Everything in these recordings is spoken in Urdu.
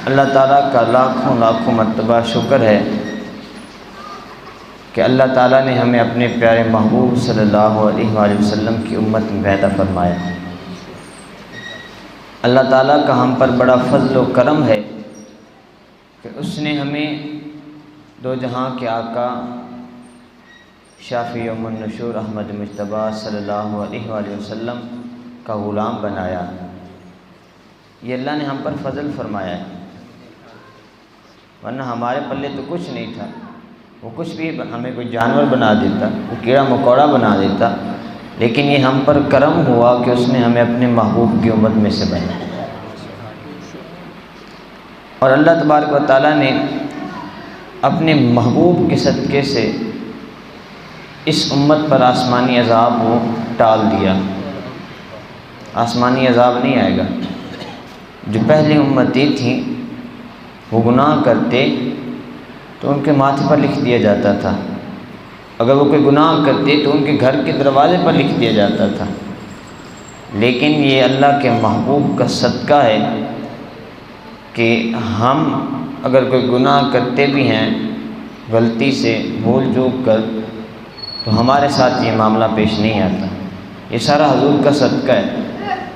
اللہ تعالیٰ کا لاکھوں لاکھوں مرتبہ شکر ہے کہ اللہ تعالیٰ نے ہمیں اپنے پیارے محبوب صلی اللہ علیہ وآلہ وسلم کی امت میں پیدا فرمایا۔ اللہ تعالیٰ کا ہم پر بڑا فضل و کرم ہے کہ اس نے ہمیں دو جہاں کے آقا شافی یوم النشور احمد مجتبیٰ صلی اللہ علیہ وآلہ وسلم کا غلام بنایا۔ یہ اللہ نے ہم پر فضل فرمایا ہے، ورنہ ہمارے پلے تو کچھ نہیں تھا۔ وہ کچھ بھی ہمیں کوئی جانور بنا دیتا، وہ کیڑا مکوڑا بنا دیتا، لیکن یہ ہم پر کرم ہوا کہ اس نے ہمیں اپنے محبوب کی امت میں سے بنایا۔ اور اللہ تبارک و تعالیٰ نے اپنے محبوب کے صدقے سے اس امت پر آسمانی عذاب کو ٹال دیا۔ آسمانی عذاب نہیں آئے گا۔ جو پہلی امتی تھیں وہ گناہ کرتے تو ان کے ماتھے پر لکھ دیا جاتا تھا، اگر وہ کوئی گناہ کرتے تو ان کے گھر کے دروازے پر لکھ دیا جاتا تھا۔ لیکن یہ اللہ کے محبوب کا صدقہ ہے کہ ہم اگر کوئی گناہ کرتے بھی ہیں غلطی سے بھول چوک کر تو ہمارے ساتھ یہ معاملہ پیش نہیں آتا۔ یہ سارا حضور کا صدقہ ہے،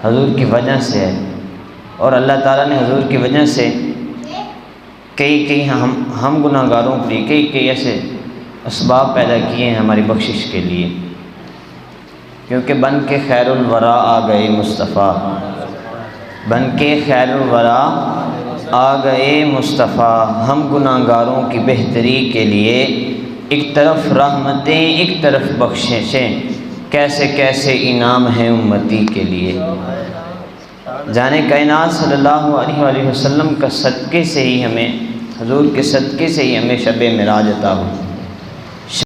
حضور کی وجہ سے ہے۔ اور اللہ تعالیٰ نے حضور کی وجہ سے کئی ہم گناہ گاروں کے لیے کئی ایسے اسباب پیدا کیے ہیں ہماری بخشش کے لیے، کیونکہ بن کے خیر الورا آ گئے مصطفیٰ، بن کے خیر الورا آ گئے مصطفیٰ، ہم گناہ گاروں کی بہتری کے لیے ایک طرف رحمتیں ایک طرف بخششیں، کیسے کیسے انعام ہیں امتی کے لیے۔ جانے کائنات صلی اللہ علیہ وآلہ وسلم کا صدقے سے ہی ہمیں، حضور کے صدقے سے ہی ہمیں شب معراج عطا ہوئی۔